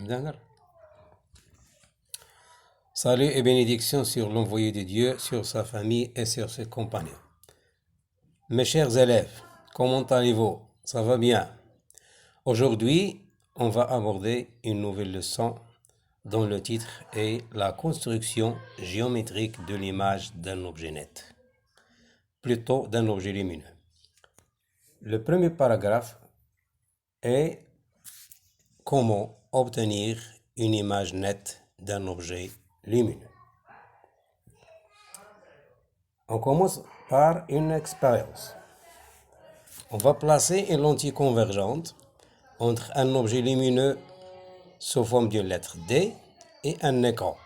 D'accord. Salut et bénédictions sur l'envoyé de Dieu, sur sa famille et sur ses compagnons. Mes chers élèves, comment allez-vous? Ça va bien? Aujourd'hui, on va aborder une nouvelle leçon dont le titre est La construction géométrique de l'image d'un objet net, plutôt d'un objet lumineux. Le premier paragraphe est comment obtenir une image nette d'un objet lumineux. On commence par une expérience. On va placer une lentille convergente entre un objet lumineux sous forme d'une lettre D et un écran.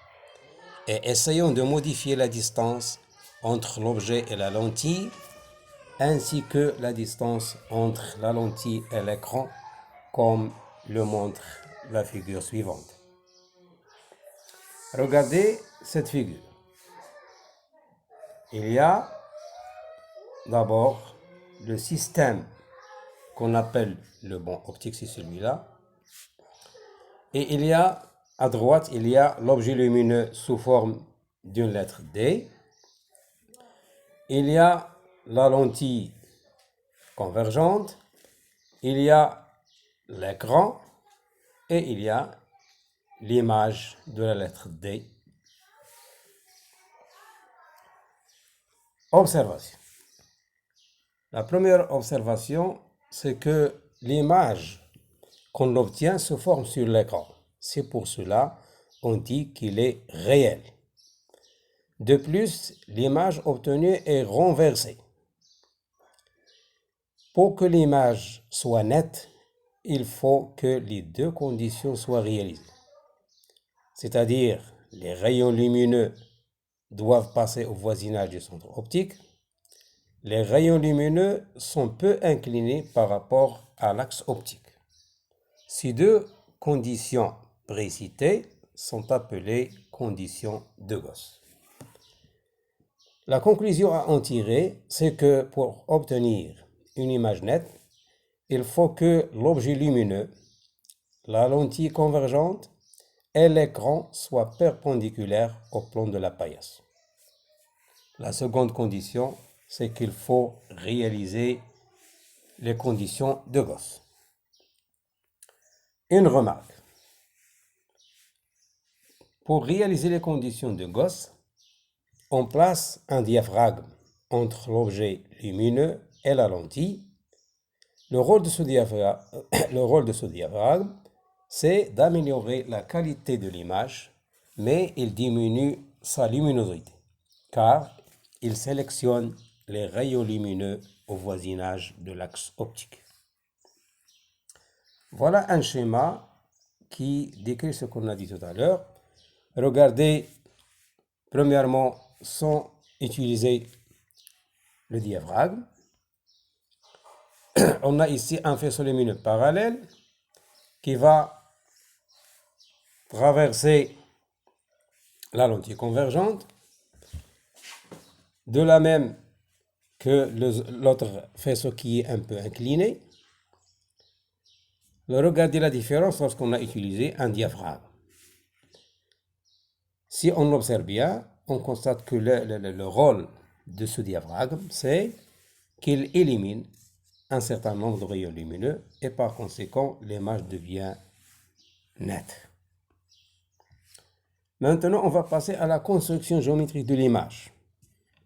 Et essayons de modifier la distance entre l'objet et la lentille, ainsi que la distance entre la lentille et l'écran, comme le montre la figure suivante. Regardez cette figure. Il y a d'abord le système qu'on appelle le banc optique, c'est celui-là. Et il y a, à droite, il y a l'objet lumineux sous forme d'une lettre D. Il y a la lentille convergente. Il y a l'écran. Et il y a l'image de la lettre D. Observation. La première observation, c'est que l'image qu'on obtient se forme sur l'écran. C'est pour cela qu'on dit qu'il est réel. De plus, l'image obtenue est renversée. Pour que l'image soit nette, il faut que les deux conditions soient réalisées. C'est-à-dire, les rayons lumineux doivent passer au voisinage du centre optique. Les rayons lumineux sont peu inclinés par rapport à l'axe optique. Ces deux conditions précitées sont appelées conditions de Gauss. La conclusion à en tirer, c'est que pour obtenir une image nette, il faut que l'objet lumineux, la lentille convergente et l'écran soient perpendiculaires au plan de la paillasse. La seconde condition, c'est qu'il faut réaliser les conditions de Gauss. Une remarque. Pour réaliser les conditions de Gauss, on place un diaphragme entre l'objet lumineux et la lentille. Le rôle de ce diaphragme, c'est d'améliorer la qualité de l'image, mais il diminue sa luminosité, car il sélectionne les rayons lumineux au voisinage de l'axe optique. Voilà un schéma qui décrit ce qu'on a dit tout à l'heure. Regardez, premièrement, sans utiliser le diaphragme. On a ici un faisceau lumineux parallèle qui va traverser la lentille convergente, de la même que l'autre faisceau qui est un peu incliné. Regardez la différence lorsqu'on a utilisé un diaphragme. Si on observe bien, on constate que le rôle de ce diaphragme, c'est qu'il élimine un certain nombre de rayons lumineux et par conséquent, l'image devient nette. Maintenant, on va passer à la construction géométrique de l'image.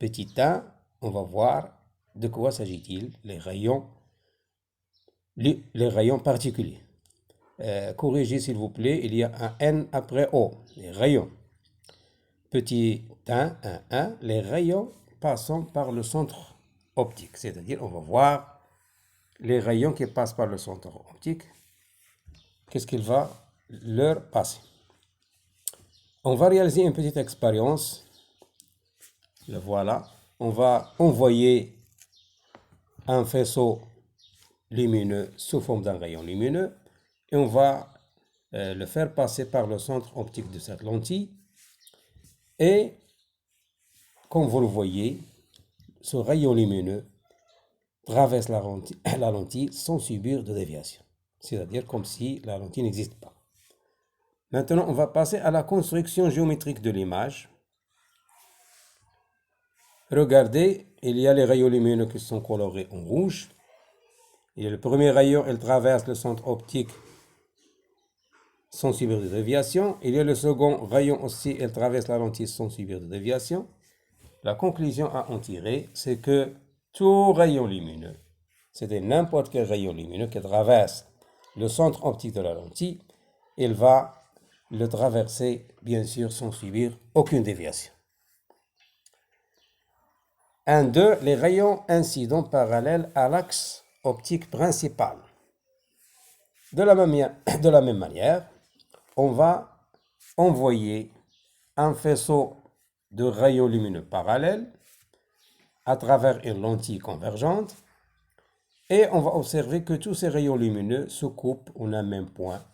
Petit 1, on va voir de quoi s'agit-il, les rayons particuliers. Corrigez s'il vous plaît, il y a un N après O, les rayons. Petit 1, les rayons passant par le centre optique, c'est-à-dire on va voir les rayons qui passent par le centre optique, qu'est-ce qu'il va leur passer. On va réaliser une petite expérience. Le voilà. On va envoyer un faisceau lumineux sous forme d'un rayon lumineux et on va le faire passer par le centre optique de cette lentille. Et comme vous le voyez, ce rayon lumineux traverse la lentille sans subir de déviation. C'est-à-dire comme si la lentille n'existe pas. Maintenant, on va passer à la construction géométrique de l'image. Regardez, il y a les rayons lumineux qui sont colorés en rouge. Il y a le premier rayon, il traverse le centre optique sans subir de déviation. Il y a le second rayon aussi, il traverse la lentille sans subir de déviation. La conclusion à en tirer, c'est que tout rayon lumineux, c'est-à-dire n'importe quel rayon lumineux qui traverse le centre optique de la lentille, il va le traverser, bien sûr, sans subir aucune déviation. 1, 2, les rayons incidents parallèles à l'axe optique principal. De la même manière, on va envoyer un faisceau de rayons lumineux parallèles à travers une lentille convergente et on va observer que tous ces rayons lumineux se coupent en un même point.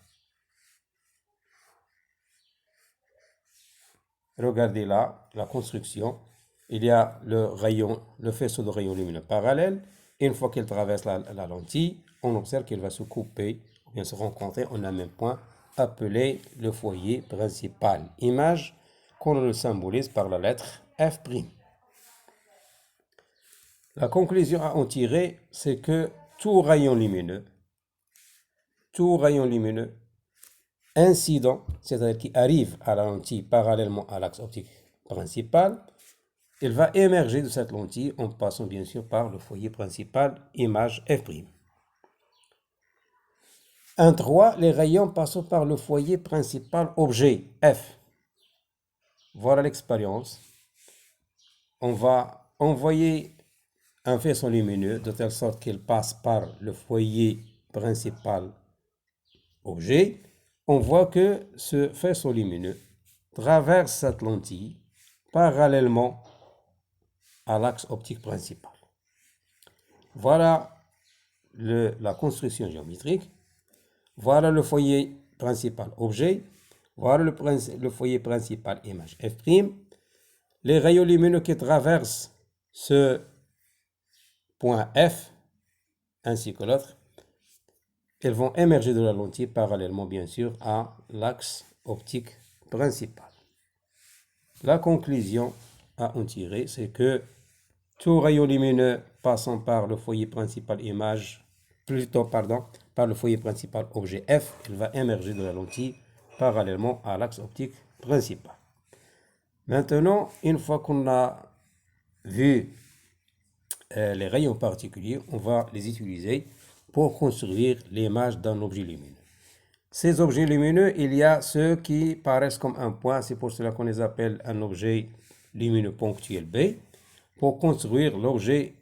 Regardez là la construction. Il y a le faisceau de rayons lumineux parallèles. Une fois qu'il traverse la lentille, on observe qu'il va se couper, ou bien se rencontrer en un même point, appelé le foyer principal. Image qu'on le symbolise par la lettre F'. La conclusion à en tirer, c'est que tout rayon lumineux incident, c'est-à-dire qui arrive à la lentille parallèlement à l'axe optique principal, il va émerger de cette lentille en passant bien sûr par le foyer principal, image F'. 1, 3, les rayons passant par le foyer principal objet F. Voilà l'expérience. On va envoyer un faisceau lumineux de telle sorte qu'il passe par le foyer principal objet. On voit que ce faisceau lumineux traverse cette lentille parallèlement à l'axe optique principal. Voilà la construction géométrique. Voilà le foyer principal objet. Voilà le foyer principal image F'. Les rayons lumineux qui traversent ce point F ainsi que l'autre, ils vont émerger de la lentille parallèlement bien sûr à l'axe optique principal. La conclusion à en tirer, c'est que tout rayon lumineux passant par le foyer principal par le foyer principal objet F, il va émerger de la lentille parallèlement à l'axe optique principal. Maintenant, une fois qu'on a vu les rayons particuliers, on va les utiliser pour construire l'image d'un objet lumineux. Ces objets lumineux, il y a ceux qui paraissent comme un point, c'est pour cela qu'on les appelle un objet lumineux ponctuel B. Pour construire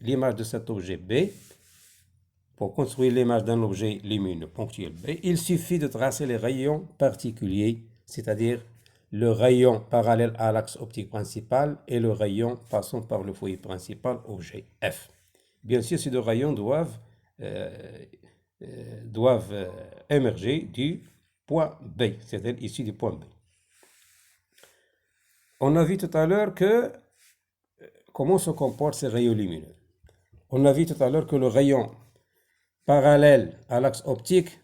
l'image de cet objet B, pour construire l'image d'un objet lumineux ponctuel B, il suffit de tracer les rayons particuliers, c'est-à-dire le rayon parallèle à l'axe optique principal et le rayon passant par le foyer principal objet F. Bien sûr, ces deux rayons doivent émerger du point B, c'est-à-dire issus du point B. On a vu tout à l'heure comment se comportent ces rayons lumineux. On a vu tout à l'heure que le rayon parallèle à l'axe optique,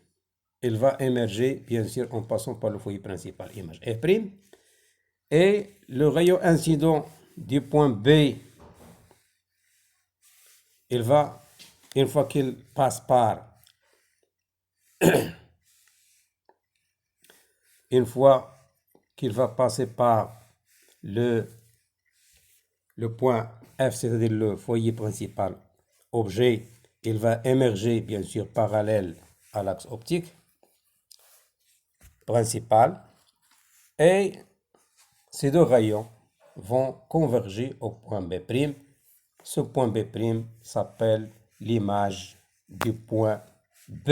il va émerger, bien sûr, en passant par le foyer principal, image F'. Et le rayon incident du point B, il va, une fois qu'il passe par, une fois qu'il va passer par le point F, c'est-à-dire le foyer principal objet, il va émerger bien sûr parallèle à l'axe optique principal et ces deux rayons vont converger au point B'. Ce point B' s'appelle l'image du point B.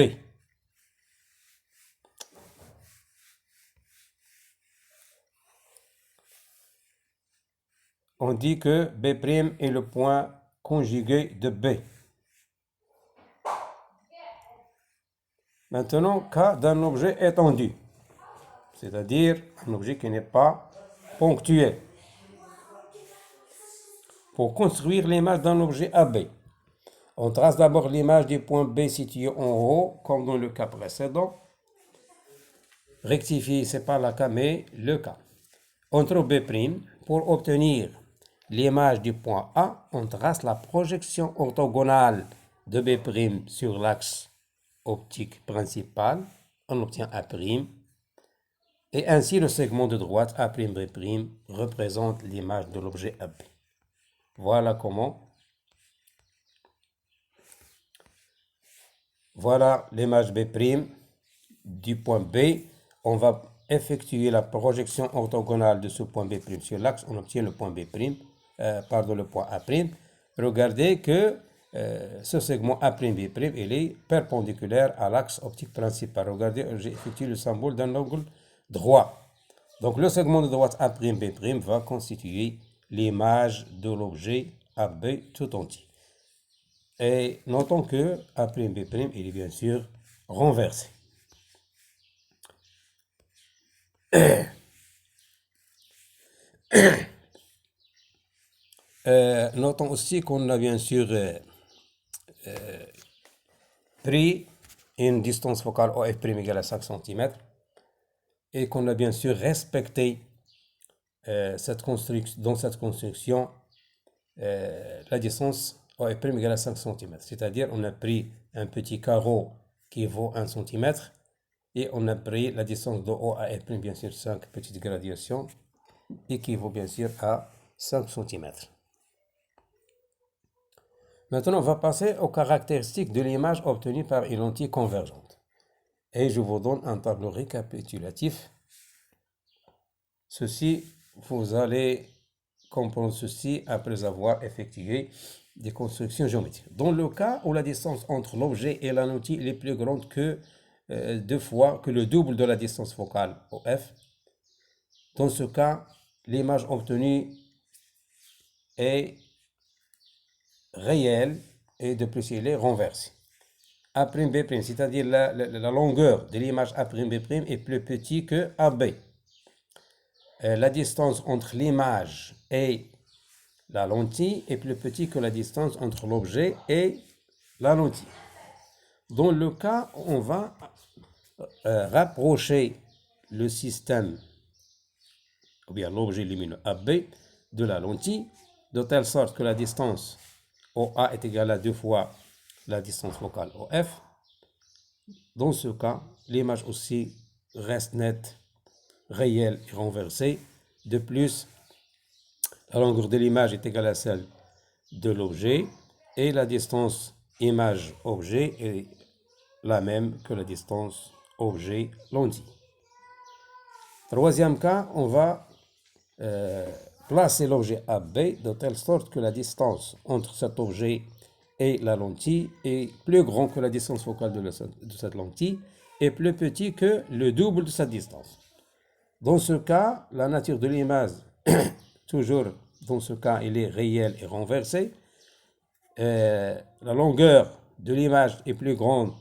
On dit que B' est le point conjugué de B. Maintenant, cas d'un objet étendu, c'est-à-dire un objet qui n'est pas ponctuel. Pour construire l'image d'un objet AB, on trace d'abord l'image du point B situé en haut, comme dans le cas précédent. rectifier, c'est pas la cas, mais le cas. On trouve B'. Pour obtenir l'image du point A, on trace la projection orthogonale de B' sur l'axe optique principal. On obtient A'. Et ainsi, le segment de droite A'B' représente l'image de l'objet AB. Voilà comment. Voilà l'image B' du point B. On va effectuer la projection orthogonale de ce point B' sur l'axe. On obtient le point B', le point A'. Regardez que ce segment A'B', il est perpendiculaire à l'axe optique principal. Regardez, j'ai effectué le symbole d'un angle droit. Donc le segment de droite A'B' va constituer l'image de l'objet AB tout entier. Et notons que A'B' il est bien sûr renversé. Notons aussi qu'on a bien sûr pris une distance focale OF' égale à 5 cm et qu'on a bien sûr respecté dans cette construction la distance OF' égale à 5 cm. C'est-à-dire on a pris un petit carreau qui vaut 1 cm et on a pris la distance de O à F', bien sûr 5 petites gradations, équivaut bien sûr à 5 cm. Maintenant, on va passer aux caractéristiques de l'image obtenue par une lentille convergente. Et je vous donne un tableau récapitulatif. Vous allez comprendre ceci après avoir effectué des constructions géométriques. Dans le cas où la distance entre l'objet et la lentille est plus grande que 2 fois que le double de la distance focale OF, dans ce cas, l'image obtenue est réelle et de plus il est renversé. A'B', c'est-à-dire la longueur de l'image A'B' est plus petite que AB. La distance entre l'image et la lentille est plus petite que la distance entre l'objet et la lentille. Dans le cas, on va rapprocher le système, ou bien l'objet lumineux AB, de la lentille, de telle sorte que la distance OA est égale à 2 fois la distance focale OF. Dans ce cas, l'image aussi reste nette, réelle et renversée. De plus, la longueur de l'image est égale à celle de l'objet et la distance image-objet est la même que la distance objet-lentille. Troisième cas, on va placer l'objet AB de telle sorte que la distance entre cet objet et la lentille est plus grande que la distance focale de cette lentille et plus petit que le double de cette distance. Dans ce cas, la nature de l'image, toujours dans ce cas, elle est réelle et renversée. La longueur de l'image est plus grande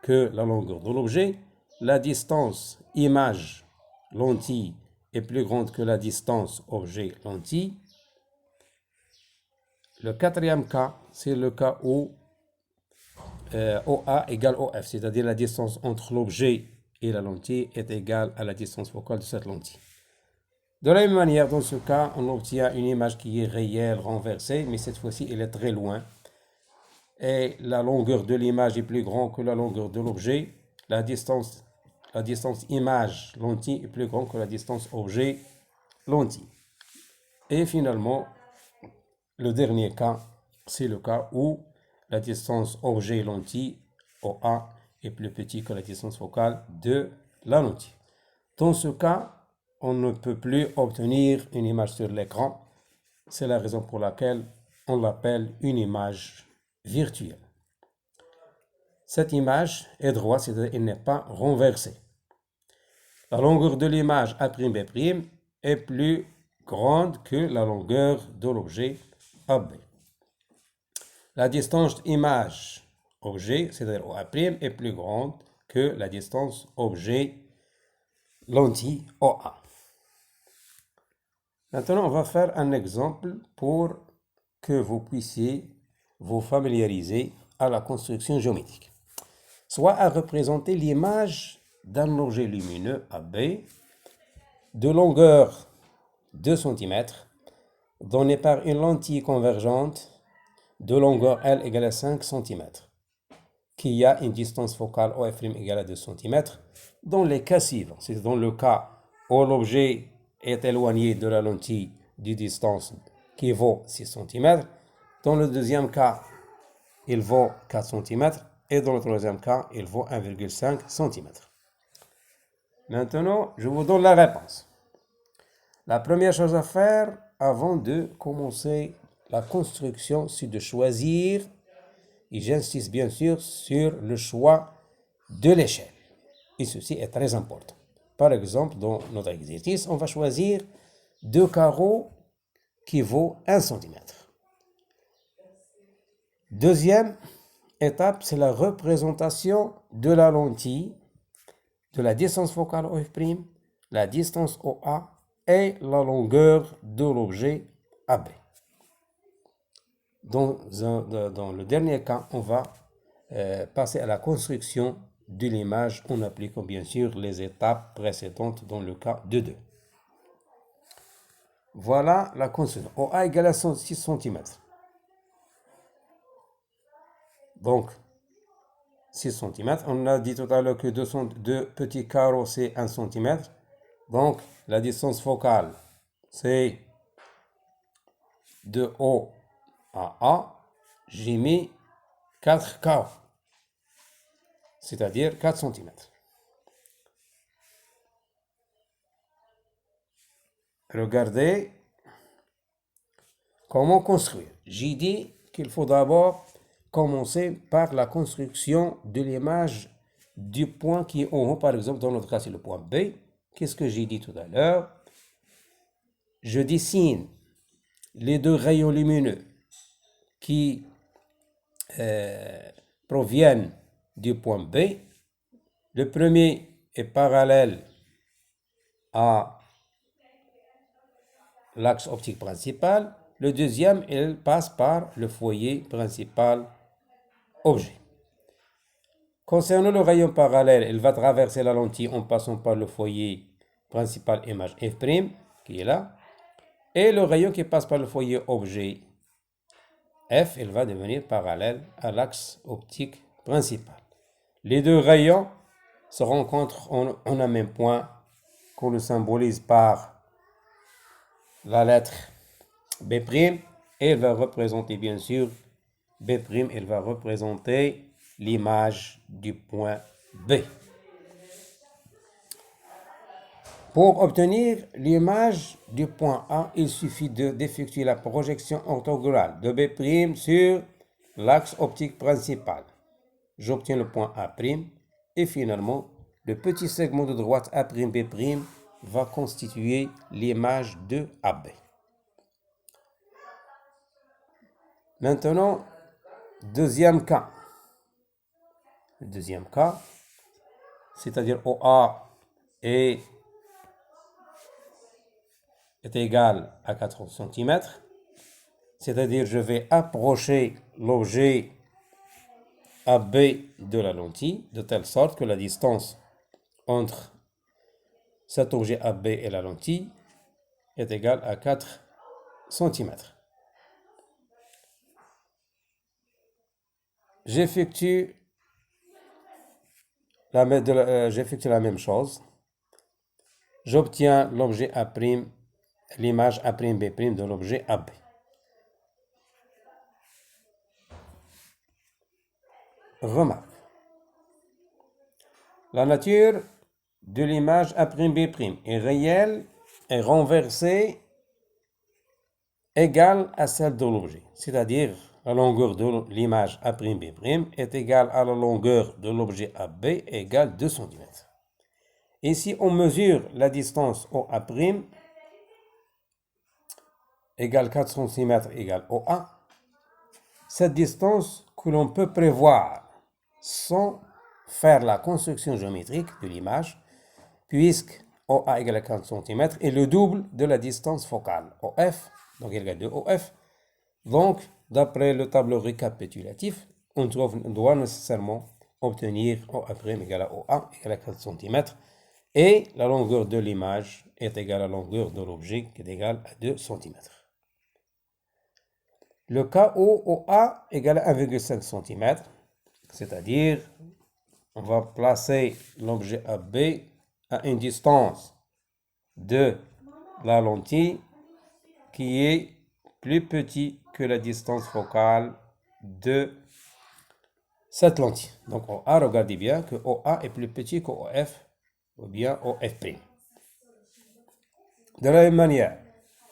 que la longueur de l'objet. La distance image-lentille est plus grande que la distance objet-lentille. Le quatrième cas, c'est le cas où OA égale OF, c'est-à-dire la distance entre l'objet et la lentille est égale à la distance focale de cette lentille. De la même manière, dans ce cas, on obtient une image qui est réelle, renversée, mais cette fois-ci, elle est très loin. Et la longueur de l'image est plus grande que la longueur de l'objet. La distance image-lentille est plus grande que la distance objet-lentille. Et finalement, le dernier cas, c'est le cas où la distance objet-lentille, OA, est plus petite que la distance focale de la lentille. Dans ce cas, on ne peut plus obtenir une image sur l'écran. C'est la raison pour laquelle on l'appelle une image virtuelle. Cette image est droite, c'est-à-dire qu'elle n'est pas renversée. La longueur de l'image A'B' est plus grande que la longueur de l'objet AB. La distance image-objet, c'est-à-dire OA', est plus grande que la distance objet-lentille OA. Maintenant, on va faire un exemple pour que vous puissiez vous familiariser à la construction géométrique. Soit à représenter l'image d'un objet lumineux AB de longueur 2 cm donné par une lentille convergente de longueur L égale à 5 cm qui a une distance focale OF' égale à 2 cm dans les cas suivants. C'est dans le cas où l'objet est éloigné de la lentille d'une distance qui vaut 6 cm. Dans le deuxième cas, il vaut 4 cm. Et dans le troisième cas, il vaut 1,5 cm. Maintenant, je vous donne la réponse. La première chose à faire avant de commencer la construction, c'est de choisir, et j'insiste bien sûr sur le choix de l'échelle. Et ceci est très important. Par exemple, dans notre exercice, on va choisir 2 carreaux qui vaut 1 cm. Deuxième étape, c'est la représentation de la lentille, de la distance focale OF', la distance OA et la longueur de l'objet AB. Dans le dernier cas, on va passer à la construction de l'image en appliquant bien sûr les étapes précédentes dans le cas de 2. Voilà la construction. OA égale à 6 cm. Donc, 6 cm. On a dit tout à l'heure que 2 petits carreaux, c'est 1 cm. Donc, la distance focale, c'est de O à A. J'ai mis 4 carreaux, c'est-à-dire 4 cm. Regardez comment construire. J'ai dit qu'il faut d'abord commencer par la construction de l'image du point qui est en haut. Par exemple, dans notre cas, c'est le point B. Qu'est-ce que j'ai dit tout à l'heure? Je dessine les 2 rayons lumineux qui proviennent du point B. Le premier est parallèle à l'axe optique principal. Le deuxième, il passe par le foyer principal objet. Concernant le rayon parallèle, il va traverser la lentille en passant par le foyer principal image F' qui est là. Et le rayon qui passe par le foyer objet F, il va devenir parallèle à l'axe optique principal. Les 2 rayons se rencontrent en un même point qu'on le symbolise par la lettre B', et il va représenter bien sûr B', il va représenter l'image du point B. Pour obtenir l'image du point A, il suffit d'effectuer la projection orthogonale de B' sur l'axe optique principal. J'obtiens le point A', et finalement, le petit segment de droite A'B' va constituer l'image de AB. Maintenant, deuxième cas. Le deuxième cas, c'est-à-dire OA est égal à 4 cm, c'est-à-dire je vais approcher l'objet AB de la lentille de telle sorte que la distance entre cet objet AB et la lentille est égale à 4 cm. J'effectue la même chose. J'obtiens l'objet A', l'image A'B' de l'objet AB. Remarque. La nature de l'image A'B' est réelle et renversée égale à celle de l'objet. C'est-à-dire, la longueur de l'image A'B' est égale à la longueur de l'objet AB égale 2 cm. Et si on mesure la distance OA' égale 4 cm égale OA, cette distance que l'on peut prévoir sans faire la construction géométrique de l'image, puisque OA égale à 4 cm est le double de la distance focale OF, donc il égale 2 OF. Donc, d'après le tableau récapitulatif, on doit nécessairement obtenir OA' égale à OA égale à 4 cm. Et la longueur de l'image est égale à la longueur de l'objet qui est égale à 2 cm. Le cas où OA égale à 1,5 cm, c'est-à-dire on va placer l'objet AB à une distance de la lentille qui est plus petit que la distance focale de cette lentille. Donc OA, regardez bien que OA est plus petit que OF ou bien OF'. De la même manière,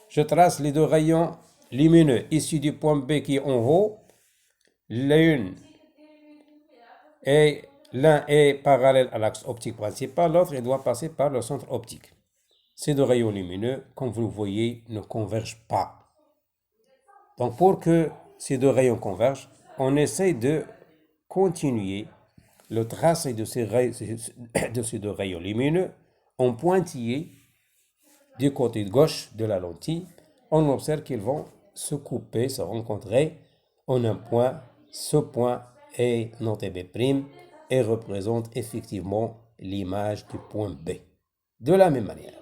je trace les deux rayons lumineux issus du point B qui est en haut. L'un est parallèle à l'axe optique principal, l'autre doit passer par le centre optique. Ces deux rayons lumineux, comme vous le voyez, ne convergent pas. Donc pour que ces deux rayons convergent, on essaie de continuer le tracé de ces deux rayons lumineux en pointillé du côté gauche de la lentille. On observe qu'ils vont se couper, se rencontrer en un point. Ce point est noté B' et représente effectivement l'image du point B. De la même manière,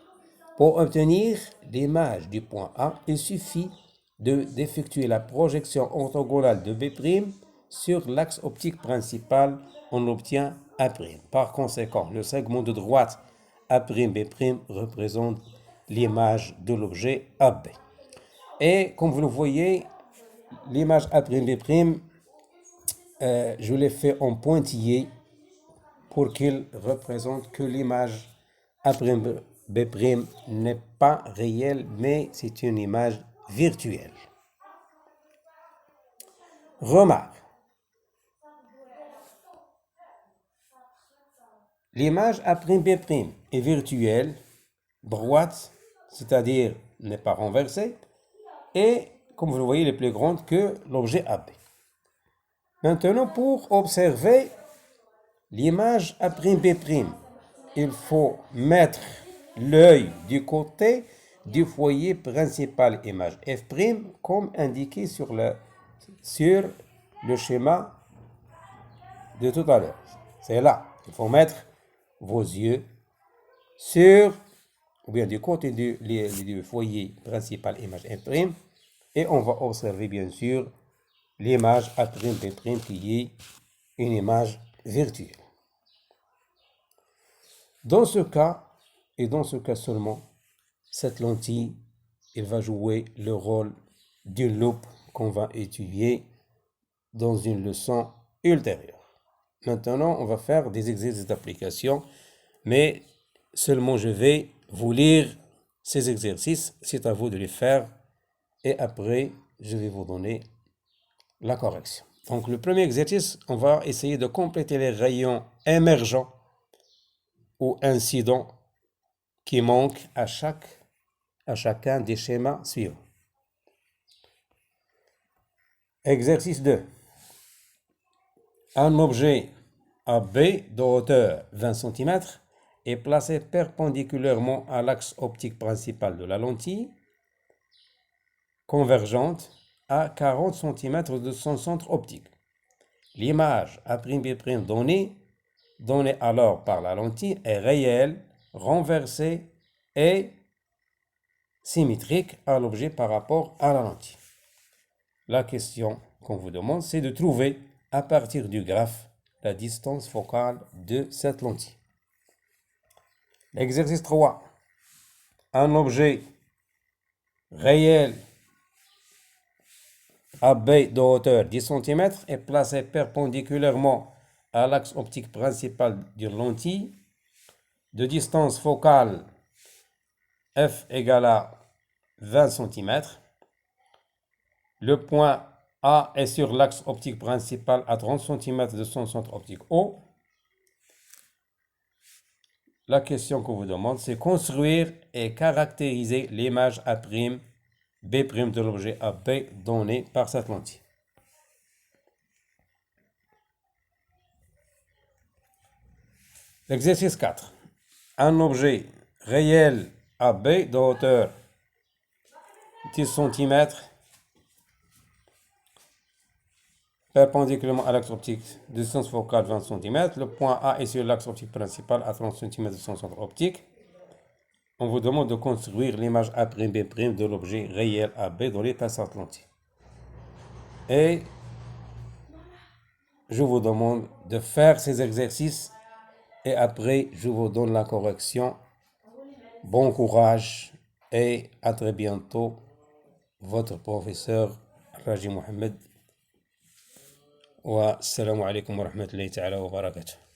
pour obtenir l'image du point A, il suffit d'effectuer la projection orthogonale de B' sur l'axe optique principal. On obtient A'. Par conséquent, le segment de droite A'B' représente l'image de l'objet AB. Et comme vous le voyez, l'image A'B', je l'ai fait en pointillé pour qu'il représente que l'image A'B' n'est pas réelle, mais c'est une image virtuelle. Remarque, l'image A'B' est virtuelle, droite, c'est-à-dire n'est pas renversée, et comme vous le voyez, elle est plus grande que l'objet AB. Maintenant, pour observer l'image A'B', il faut mettre l'œil du côté du foyer principal image F' comme indiqué sur le schéma de tout à l'heure. C'est là. Il faut mettre vos yeux sur, ou bien du côté du foyer principal image F', et on va observer bien sûr l'image A'B' qui est une image virtuelle. Dans ce cas, et dans ce cas seulement, cette lentille, elle va jouer le rôle d'une loupe qu'on va étudier dans une leçon ultérieure. Maintenant, on va faire des exercices d'application, mais seulement je vais vous lire ces exercices, c'est à vous de les faire, et après, je vais vous donner la correction. Donc, le premier exercice, on va essayer de compléter les rayons émergents ou incidents qui manquent à chacun des schémas suivants. Exercice 2. Un objet AB de hauteur 20 cm est placé perpendiculairement à l'axe optique principal de la lentille, convergente à 40 cm de son centre optique. L'image A'B' donnée alors par la lentille est réelle, renversée et symétrique à l'objet par rapport à la lentille. La question qu'on vous demande, c'est de trouver à partir du graphe la distance focale de cette lentille. Exercice 3. Un objet réel AB de hauteur 10 cm est placé perpendiculairement à l'axe optique principal d'une lentille de distance focale f égale à 20 cm. Le point A est sur l'axe optique principal à 30 cm de son centre optique O. La question qu'on vous demande, c'est construire et caractériser l'image A'B' de l'objet AB donné par cette lentille. Exercice 4. Un objet réel AB de hauteur 10 cm perpendiculairement à l'axe optique, distance focale 20 cm. Le point A est sur l'axe optique principal à 30 cm de son centre optique. On vous demande de construire l'image A'B' de l'objet réel AB dans l'espace atlantique. Et je vous demande de faire ces exercices et après je vous donne la correction. Bon courage et à très bientôt. Votre professeur Raji Mohamed. Wa assalamu alaikum wa rahmatullahi ta'ala wa barakatuh.